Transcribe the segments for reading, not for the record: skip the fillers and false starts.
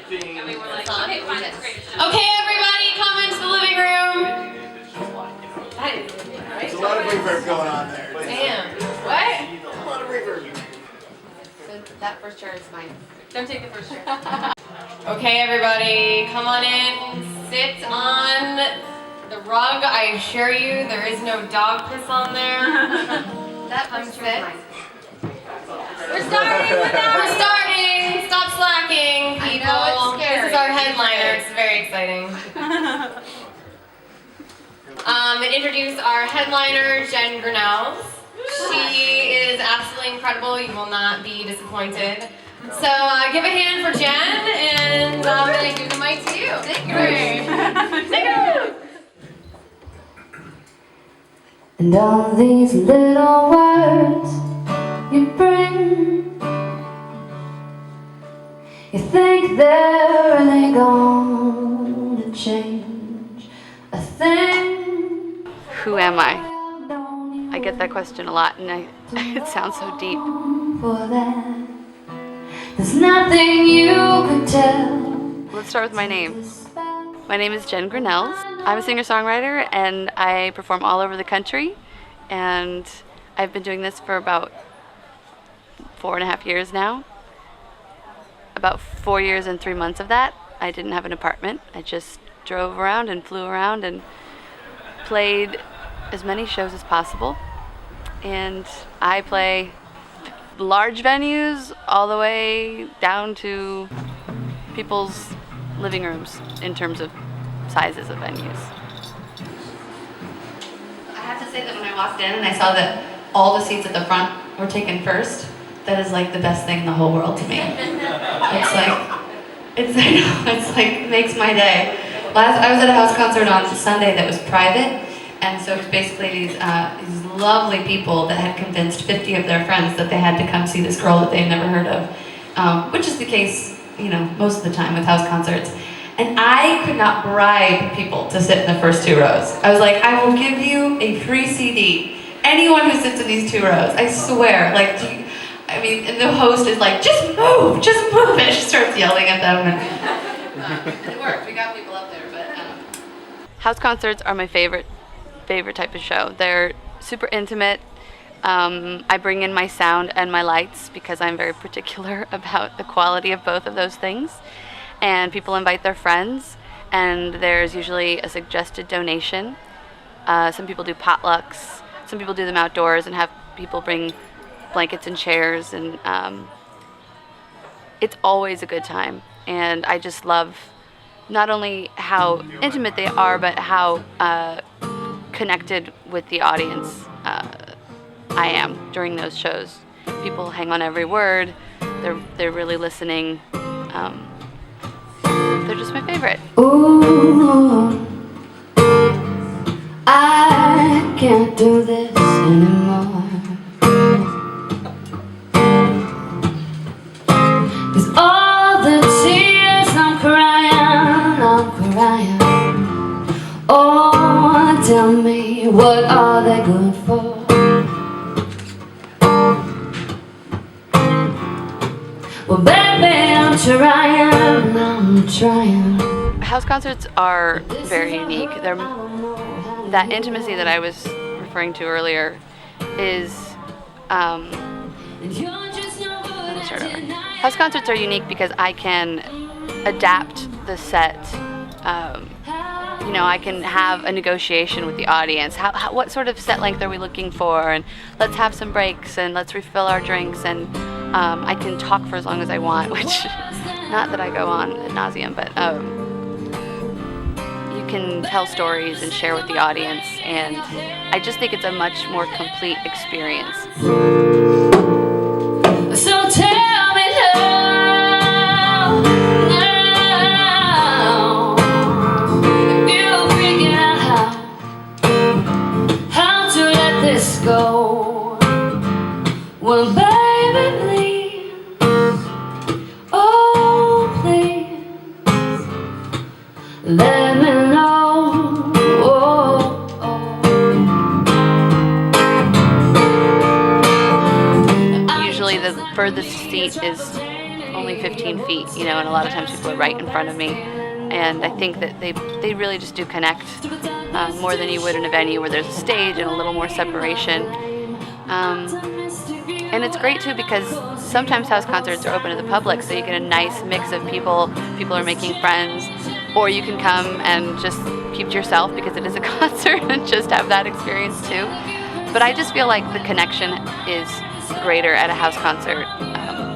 Okay, everybody, come into the living room. There's a lot of reverb going on there. Damn. What? A lot of reverb. So that first chair is mine. Don't take the first chair. Okay, everybody, come on in. Sit on the rug. I assure you, there is no dog piss on there. That first chair is mine. We're starting. We're starting. Stop slacking, people. I know, it's scary. This is our headliner. It's very exciting. Introduce our headliner, Jenn Grinels. She is absolutely incredible. You will not be disappointed. So give a hand for Jenn, and I'm going to give the mic to you. Thank you. Thank you. And all these little words you bring, you think they're really gonna change a thing. Who am I? I get that question a lot, and it sounds so deep. For that, there's nothing you could tell. Let's start with my name. My name is Jenn Grinels. I'm a singer-songwriter, and I perform all over the country. And I've been doing this for about 4.5 years now. About 4 years and 3 months of that, I didn't have an apartment. I just drove around and flew around and played as many shows as possible. And I play large venues all the way down to people's living rooms in terms of sizes of venues. I have to say that when I walked in and I saw that all the seats at the front were taken first, that is like the best thing in the whole world to me. It makes my day. I was at a house concert on Sunday that was private, and so it was basically these lovely people that had convinced 50 of their friends that they had to come see this girl that they had never heard of, which is the case, most of the time with house concerts. And I could not bribe people to sit in the first 2 rows. I was like, I will give you a free CD. Anyone who sits in these 2 rows, I swear. And the host is like, just move, and she starts yelling at them. And it worked. We got people up there, but house concerts are my favorite type of show. They're super intimate. I bring in my sound and my lights because I'm very particular about the quality of both of those things. And people invite their friends, and there's usually a suggested donation. Some people do potlucks. Some people do them outdoors and have people bring blankets and chairs, and it's always a good time. And I just love not only how intimate they are, but how connected with the audience I am during those shows. People hang on every word. They're really listening. They're just my favorite. Ooh, I can't do this anymore. 'Cause all the tears I'm crying. Oh, tell me, what are they good for? Well, baby, I'm trying. House concerts are very unique. That intimacy that I was referring to earlier is, let me start over. House concerts are unique because I can adapt the set. I can have a negotiation with the audience. What sort of set length are we looking for? And let's have some breaks, and let's refill our drinks, and I can talk for as long as I want, which, not that I go on ad nauseum, but you can tell stories and share with the audience, and I just think it's a much more complete experience. So tell me now, if you figure out how to let this go. Well, baby, please, oh please, let me know. Usually the furthest seat is only 15 feet, you know, and a lot of times people are right in front of me. And I think that they really just do connect more than you would in a venue where there's a stage and a little more separation. And it's great too because sometimes house concerts are open to the public, so you get a nice mix of people. People are making friends, or you can come and just keep to yourself because it is a concert and just have that experience too. But I just feel like the connection is greater at a house concert,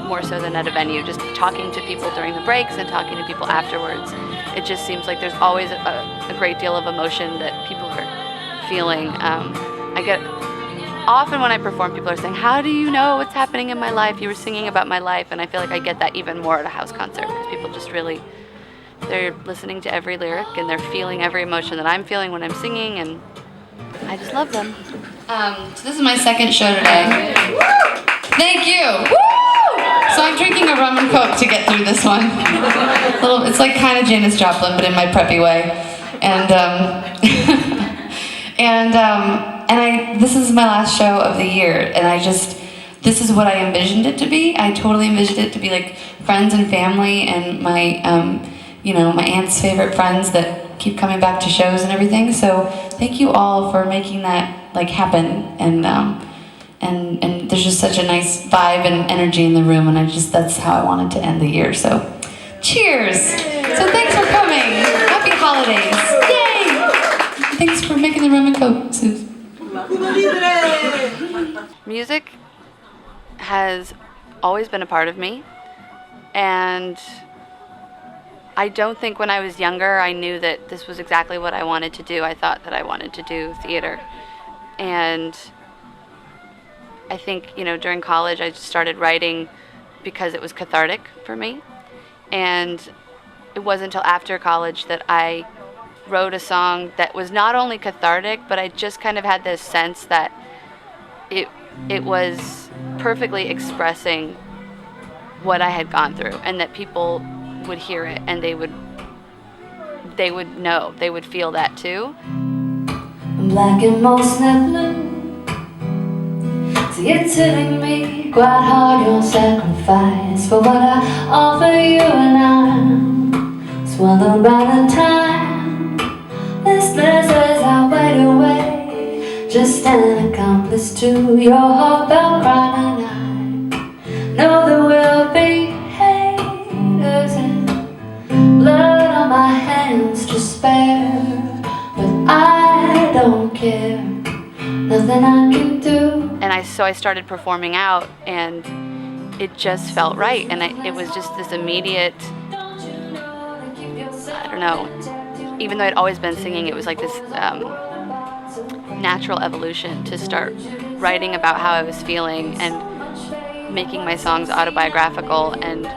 more so than at a venue. Just talking to people during the breaks and talking to people afterwards. It just seems like there's always a great deal of emotion that people are feeling. I get often when I perform, people are saying, "How do you know what's happening in my life? You were singing about my life." And I feel like I get that even more at a house concert because people just really, they're listening to every lyric and they're feeling every emotion that I'm feeling when I'm singing, and I just love them. So this is my second show today. Thank you. Woo! So I'm drinking a rum and coke to get through this one. It's like kind of Janis Joplin, but in my preppy way. And this is my last show of the year, and this is what I envisioned it to be. I totally envisioned it to be like friends and family and my, my aunt's favorite friends that keep coming back to shows and everything. So thank you all for making that happen, and there's just such a nice vibe and energy in the room, and that's how I wanted to end the year. So cheers. So thanks for coming. Happy holidays. Yay. Thanks for making the rum and coke, Suze. Music has always been a part of me, and I don't think when I was younger I knew that this was exactly what I wanted to do. I thought that I wanted to do theater, and I think, during college I just started writing because it was cathartic for me, and it wasn't until after college that I wrote a song that was not only cathartic, but I just kind of had this sense that it was perfectly expressing what I had gone through, and that people would hear it and they would know, they would feel that too. I'm black and mostly blue. See, it's hitting me quite hard, your sacrifice for what I offer you, and I'm swallowed by the time. This blizzard's I wait away, just an accomplice to your heartfelt crying, and I know there will be haters and blood on my hands to spare, but I don't care, nothing I can do. And so I started performing out, and it just felt right, and it was just this immediate, I don't know, even though I'd always been singing, it was like this natural evolution to start writing about how I was feeling and making my songs autobiographical and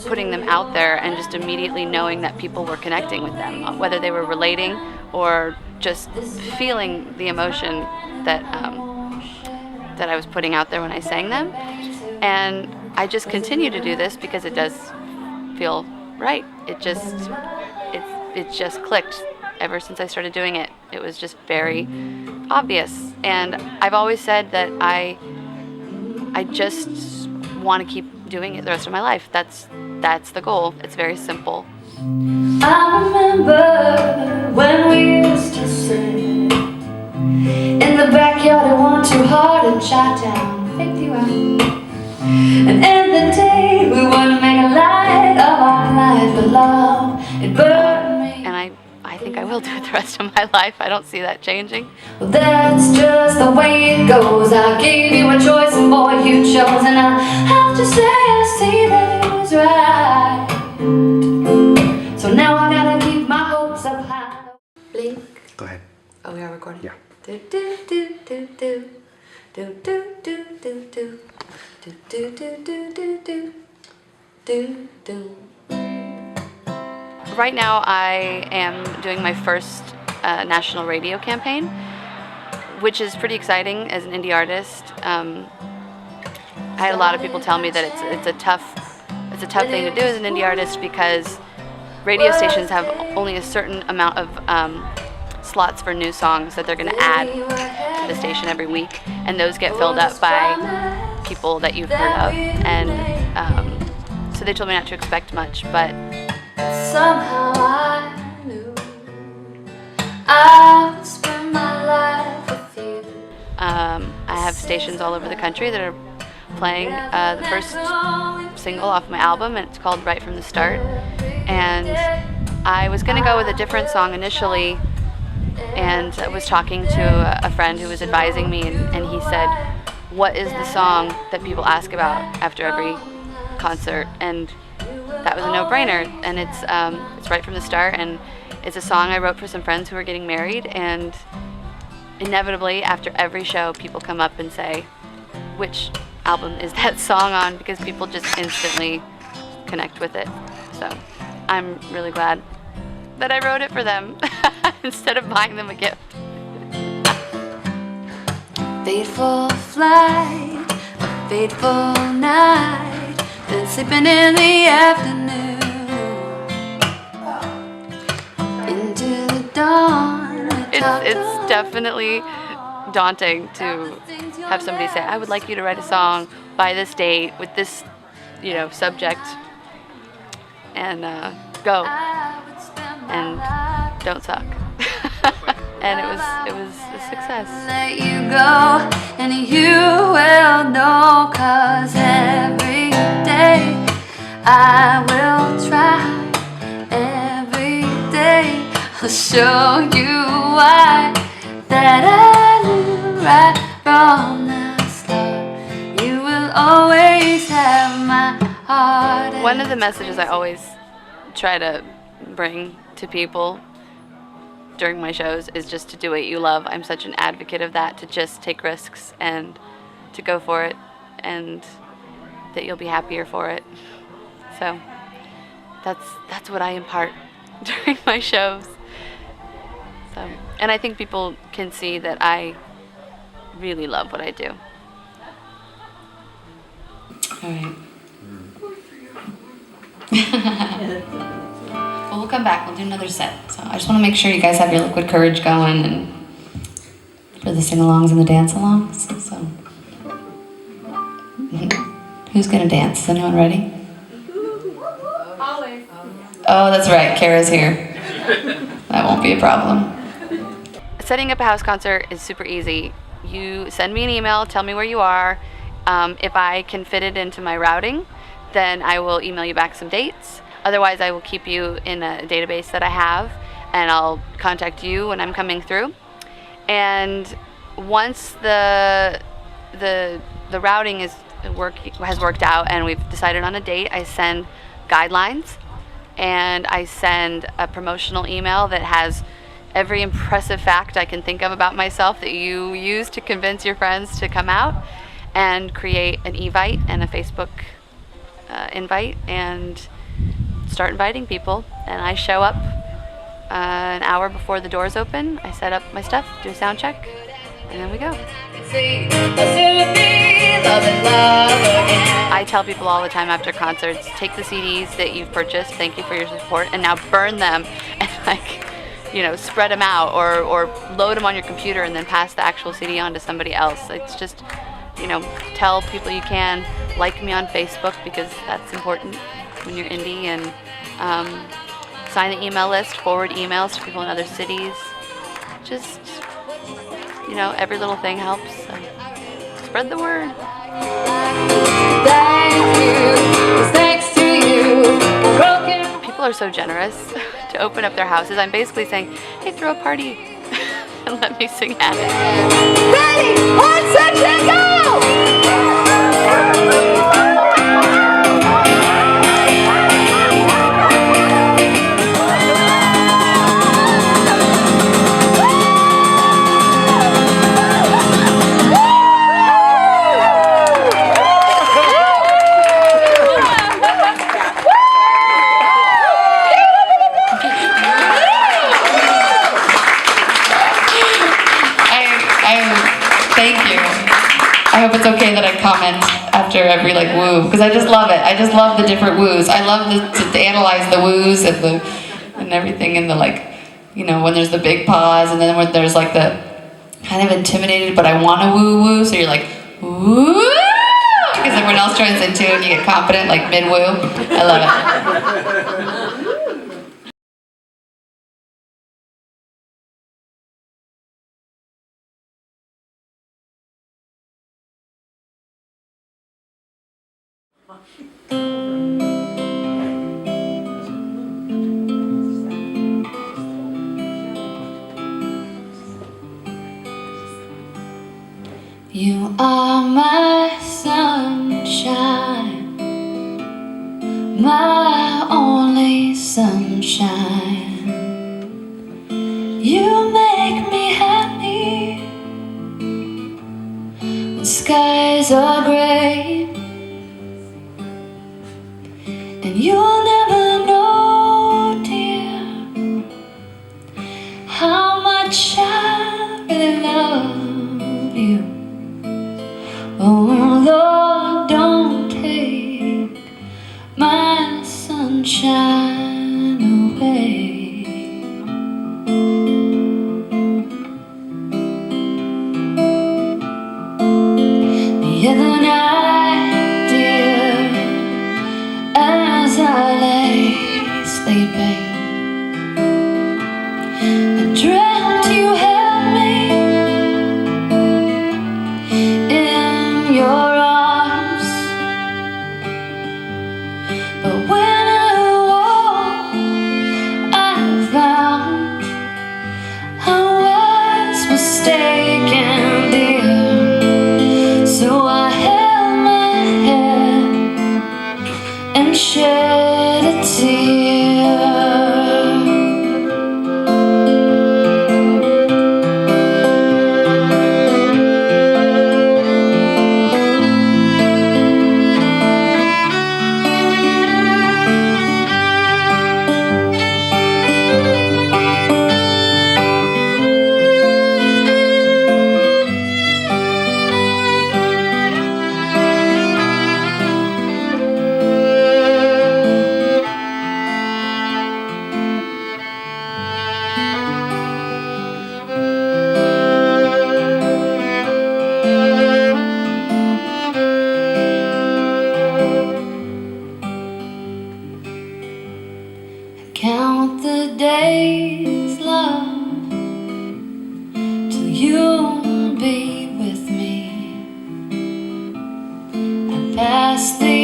putting them out there, and just immediately knowing that people were connecting with them, whether they were relating or just feeling the emotion that I was putting out there when I sang them. And I just continue to do this because it does feel right. It just clicked ever since I started doing it. It was just very obvious, and I've always said that I just want to keep doing it the rest of my life. That's the goal. It's very simple. I remember when we used to sing in the backyard at 1-2 and shot down 50 rounds. And in the day we would make a light of our life, but love, it burned me. And I think I will do it the rest of my life. I don't see that changing. Well, that's just the way it goes. I gave you a choice and boy you chose, and I have to say I see that it was right. So now I gotta keep my hopes up high. Blink. Go ahead. Oh, we are recording? Yeah. Do do do do do do do do do do do do do do do do. Right now I am doing my first national radio campaign, which is pretty exciting as an indie artist. I had a lot of people tell me that it's a tough thing to do as an indie artist because radio stations have only a certain amount of slots for new songs that they're going to add to the station every week, and those get filled up by people that you've heard of, and so they told me not to expect much, but somehow I knew I would spend my life with you. I have stations all over the country that are playing the first single off my album, and it's called Right From the Start. And I was going to go with a different song initially, and I was talking to a friend who was advising me, and he said, what is the song that people ask about after every concert? And that was a no-brainer, and it's Right From the Start, and it's a song I wrote for some friends who were getting married, and inevitably after every show people come up and say, which album is that song on? Because people just instantly connect with it. So I'm really glad that I wrote it for them instead of buying them a gift. Fateful flight, a fateful night, then sleeping in the afternoon, into the dawn. It's definitely daunting to have somebody say, I would like you to write a song by this date with this, subject, and go, and don't suck. And it was a success. Let you go, and you will know, 'cause every day I will try, every day I'll show you why, that I knew right from the start, you will always have my heart. One of the messages I always try to bring to people during my shows is just to do what you love. I'm such an advocate of that, to just take risks and to go for it, and that you'll be happier for it. So that's what I impart during my shows. So, and I think people can see that I really love what I do. All right. Well, we'll come back. We'll do another set. So I just want to make sure you guys have your liquid courage going, and for the sing-alongs and the dance-alongs. So, who's gonna dance? Is anyone ready? Always. Oh, that's right. Kara's here. That won't be a problem. Setting up a house concert is super easy. You send me an email, tell me where you are. If I can fit it into my routing, then I will email you back some dates. Otherwise, I will keep you in a database that I have, and I'll contact you when I'm coming through. And once the routing has worked out and we've decided on a date, I send guidelines, and I send a promotional email that has every impressive fact I can think of about myself that you use to convince your friends to come out, and create an evite and a Facebook invite, and start inviting people. And I show up an hour before the doors open. I set up my stuff, do a sound check, and then we go. I tell people all the time after concerts, take the CDs that you've purchased, thank you for your support, and now burn them and spread them out, or load them on your computer and then pass the actual CD on to somebody else. It's just, tell people you can. Like me on Facebook, because that's important when you're indie, and sign the email list, forward emails to people in other cities. Just, every little thing helps. So spread the word. Thank you, thanks to you. People are so generous to open up their houses. I'm basically saying, hey, throw a party and let me sing at it. Ready, 1, set, and go! Thank you. I hope it's okay that I comment after every woo, because I just love it. I just love the different woos. I love to analyze the woos and everything, and when there's the big pause, and then when there's the kind of intimidated but I want to woo woo, so you're like woo. because everyone else joins in too and you get confident like mid-woo. I love it. You are my sunshine, my only sunshine. You make me happy when skies are gray, and you'll never know, dear, how much I really love you. Oh Lord, don't take my sunshine away. The other night, dear, as I lay sleeping, I dreamt you held me in your arms, but when I woke, I found I was mistaken, dear. So I held my head and shed a tear. Count the days, love, till you'll be with me. I pass the